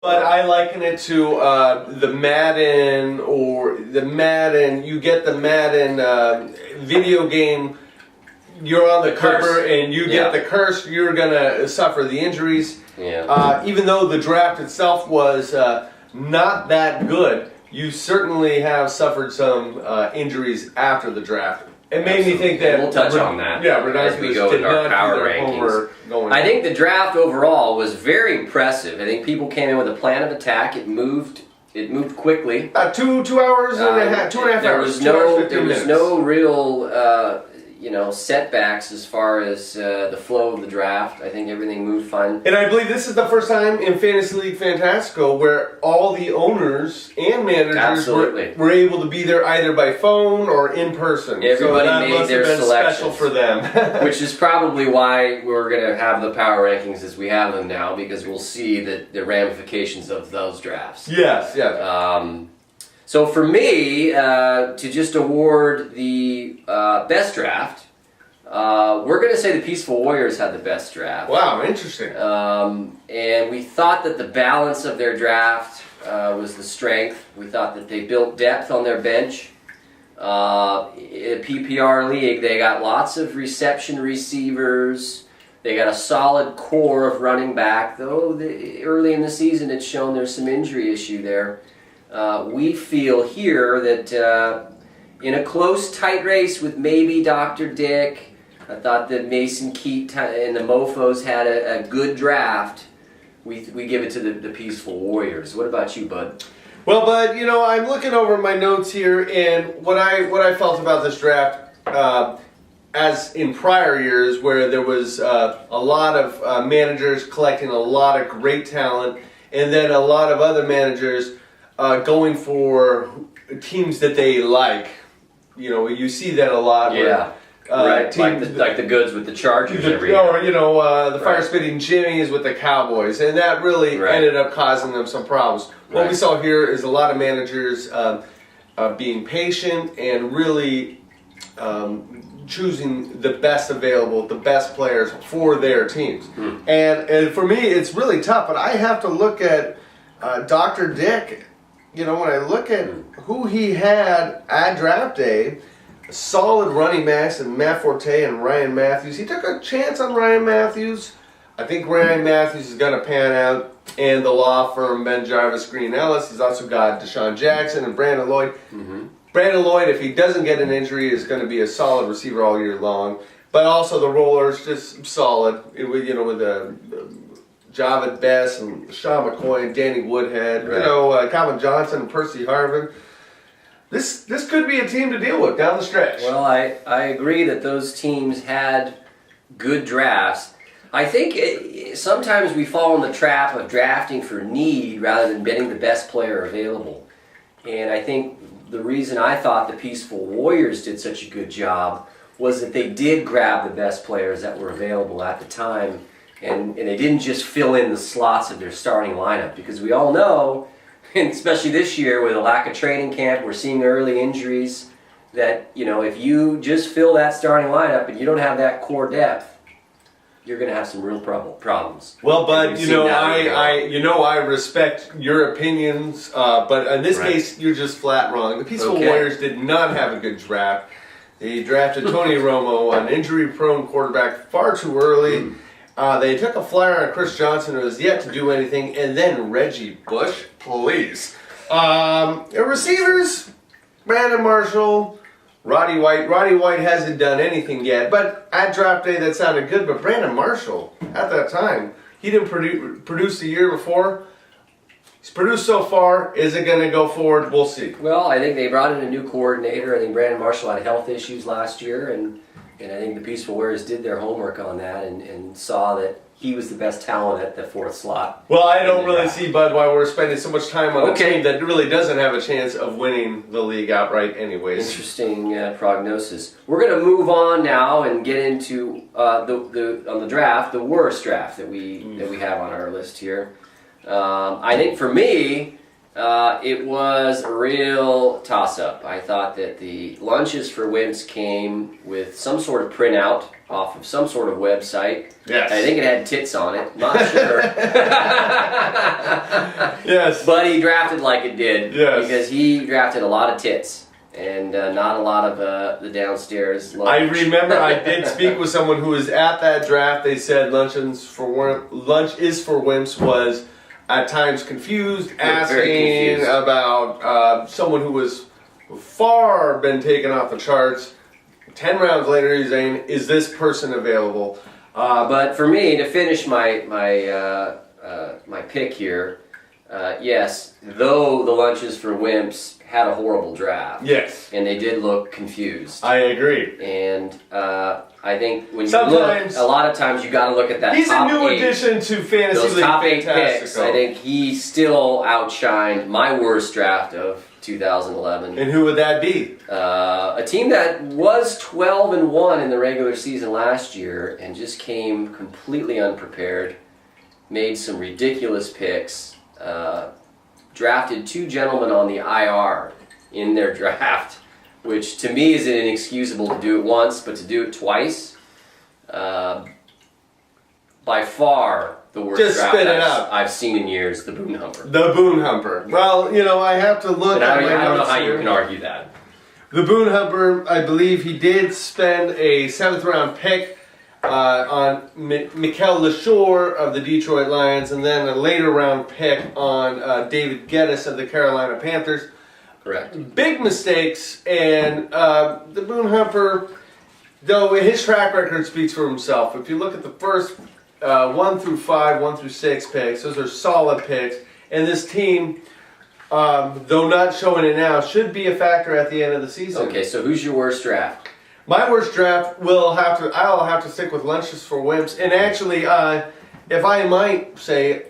But I liken it to the Madden you get the Madden video game, you're on the cover and you get the curse, you're going to suffer the injuries. Yeah. Even though the draft itself was not that good, you certainly have suffered some injuries after the draft. It made me think that we'll touch on that. Yeah, as we go into our power rankings. I think the draft overall was very impressive. I think people came in with a plan of attack. It moved quickly. 2 hours and a half, 2.5 hours. There was no real setbacks as far as the flow of the draft. I think everything moved fine. And I believe this is the first time in Fantasy League Fantastico where all the owners and managers were able to be there either by phone or in person. Everybody made their selections. Special for them. Which is probably why we're going to have the power rankings as we have them now, because we'll see the ramifications of those drafts. Yes, yes. So for me, to just award the best draft, we're going to say the Peaceful Warriors had the best draft. Wow, interesting. And we thought that the balance of their draft was the strength. We thought that they built depth on their bench. In a PPR league, they got lots of reception receivers. They got a solid core of running back, though early in the season it's shown there's some injury issue there. We feel here that in a close, tight race with maybe Dr. Dick, I thought that Mason Keat and the Mofos had a good draft. We give it to the Peaceful Warriors. What about you, Bud? Well, Bud, I'm looking over my notes here, and what I felt about this draft, as in prior years where there was a lot of managers collecting a lot of great talent, and then a lot of other managers going for teams that they like. You see that a lot. Yeah. Right, teams like the goods with the Chargers every year. Or, the fire-spitting Jimmies with the Cowboys. And that really ended up causing them some problems. What we saw here is a lot of managers being patient and really choosing the best available, the best players for their teams. And for me, it's really tough. But I have to look at Dr. Dick. When I look at who he had at draft day, solid running backs and Matt Forte and Ryan Matthews. He took a chance on Ryan Matthews. I think Ryan Matthews is going to pan out. And the law firm Ben Jarvis Green Ellis. He's also got Deshaun Jackson and Brandon Lloyd. Brandon Lloyd, if he doesn't get an injury, is going to be a solid receiver all year long. But also the rollers, just solid. With Javid Best and Sean McCoy and Danny Woodhead. Calvin Johnson and Percy Harvin. This could be a team to deal with down the stretch. Well, I agree that those teams had good drafts. I think sometimes we fall in the trap of drafting for need rather than getting the best player available. And I think the reason I thought the Peaceful Warriors did such a good job was that they did grab the best players that were available at the time, and they didn't just fill in the slots of their starting lineup, because we all know, and especially this year with a lack of training camp, we're seeing early injuries, that if you just fill that starting lineup and you don't have that core depth, you're going to have some real problems. Well, Bud, I respect your opinions, but in this case, you're just flat wrong. The Peaceful Warriors did not have a good draft. They drafted Tony Romo, an injury-prone quarterback, far too early. They took a flyer on Chris Johnson, who has yet to do anything, and then Reggie Bush, please. Receivers, Brandon Marshall, Roddy White. Roddy White hasn't done anything yet, but at draft day that sounded good. But Brandon Marshall, at that time, he didn't produce the year before. He's produced so far. Is it going to go forward? We'll see. Well, I think they brought in a new coordinator. I think Brandon Marshall had health issues last year, and I think the Peaceful Warriors did their homework on that and saw that he was the best talent at the fourth slot. Well, I don't really see, Bud, why we're spending so much time on a team that really doesn't have a chance of winning the league outright anyways. Interesting prognosis. We're going to move on now and get into on the draft, the worst draft that we have on our list here. I think for me, It was a real toss-up. I thought that the lunches for wimps came with some sort of printout off of some sort of website. Yes. I think it had tits on it. Not sure. Yes. But he drafted like it did. Yes. Because he drafted a lot of tits and not a lot of the downstairs lunch. I remember I did speak with someone who was at that draft. They said lunch is for wimps was at times confused, asking confused. about someone who was far been taken off the charts. 10 rounds later, he's saying, "Is this person available?" But for me, to finish my pick here, yes, though the lunches for wimps had a horrible draft. Yes, And they did look confused. I agree. And I think when you Sometimes- look, a lot of times you got to look at that He's top a new eight. addition to fantasy Those league. top 8 Fantastico. picks, I think he still outshined my worst draft of 2011. And who would that be? A team that was 12-1 in the regular season last year and just came completely unprepared, made some ridiculous picks, drafted 2 gentlemen on the IR in their draft, which to me is inexcusable to do it once, but to do it twice, by far the worst Just draft spit it out. I've seen in years, the Boone Humper. The Boone Humper. Well, I have to look But at I my don't know notes how here. you can argue that. The Boone Humper, I believe he did spend a 7th round pick on Mikael LaShore of the Detroit Lions, and then a later round pick on David Geddes of the Carolina Panthers. Correct. Big mistakes, and the Boone Humper, though his track record speaks for himself. If you look at the first 1 through 5, 1 through 6 picks, those are solid picks, and this team, though not showing it now, should be a factor at the end of the season. Okay, so who's your worst draft? My worst draft I'll have to stick with lunches for wimps. And actually, if I might say,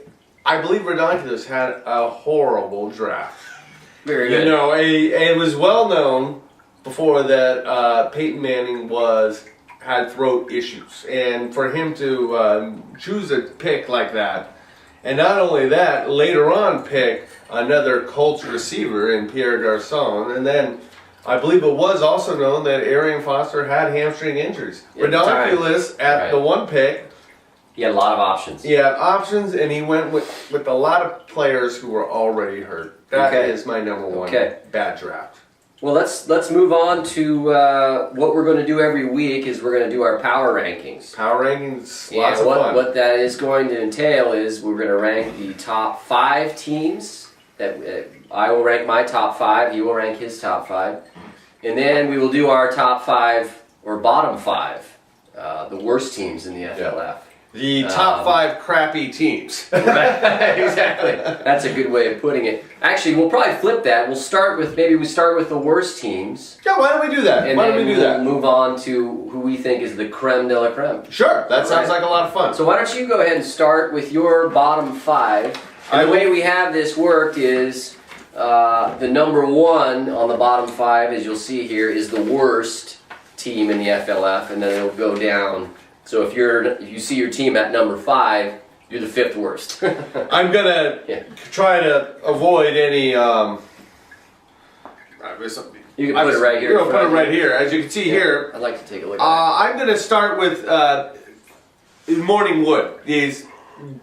I believe Redonkulus had a horrible draft. Very good. It was well known before that Peyton Manning had throat issues. And for him to choose a pick like that, and not only that, later on pick another Colts receiver in Pierre Garçon, and then I believe it was also known that Arian Foster had hamstring injuries. At the time. Redonkulus at the one pick, He had a lot of options. he had options, and he went with a lot of players who were already hurt. That is Okay. my number one bad draft. Well, let's move on to what we're going to do every week. Is we're going to do our power rankings. Power rankings, lots of And fun. what that is going to entail is we're going to rank the top 5 teams. That I will rank my top 5. He will rank his top 5, and then we will do our top 5 or bottom 5, the worst teams in the FLF. The top 5 crappy teams. Right. Exactly. That's a good way of putting it. Actually, we'll probably flip that. We'll start with the worst teams. Yeah, why don't we do that? And Why then don't we do we'll that? move on to who we think is the creme de la creme. Sure, that sounds Right. like a lot of fun. So why don't you go ahead and start with your bottom 5. And the way we have this worked is the number 1 on the bottom 5, as you'll see here, is the worst team in the FLF, and then it'll go down. So if you see your team at number 5, you're the 5th worst. I'm gonna try to avoid any. You can put it right here. We're gonna put it right here, as you can see here. I'd like to take a look at I'm gonna start with Morning Wood. These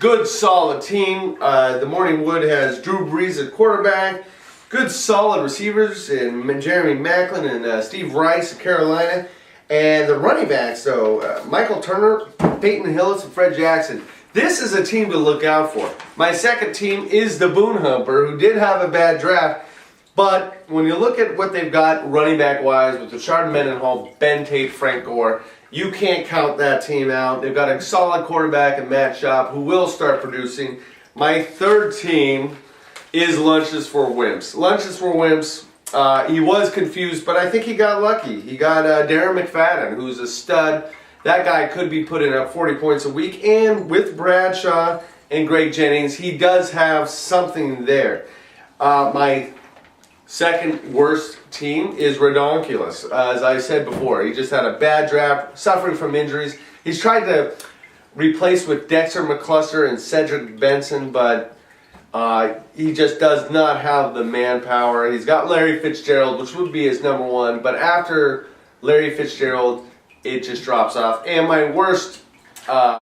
good, solid team. The Morning Wood has Drew Brees at quarterback. Good, solid receivers in Jeremy Maclin and Steve Rice of Carolina. And the running backs, though, Michael Turner, Peyton Hillis, and Fred Jackson. This is a team to look out for. My second team is the Boone Humper, who did have a bad draft. But when you look at what they've got running back-wise with Richard Mendenhall, Ben Tate, Frank Gore, you can't count that team out. They've got a solid quarterback in Matt Schaub, who will start producing. My third team is Lunches for Wimps. Lunches for Wimps. He was confused, but I think he got lucky. He got Darren McFadden, who's a stud. That guy could be putting up 40 points a week. And with Bradshaw and Greg Jennings, he does have something there. My second worst team is Redonkulus. As I said before, he just had a bad draft, suffering from injuries. He's tried to replace with Dexter McCluster and Cedric Benson, but He just does not have the manpower. He's got Larry Fitzgerald, which would be his number one, but after Larry Fitzgerald, it just drops off. And my worst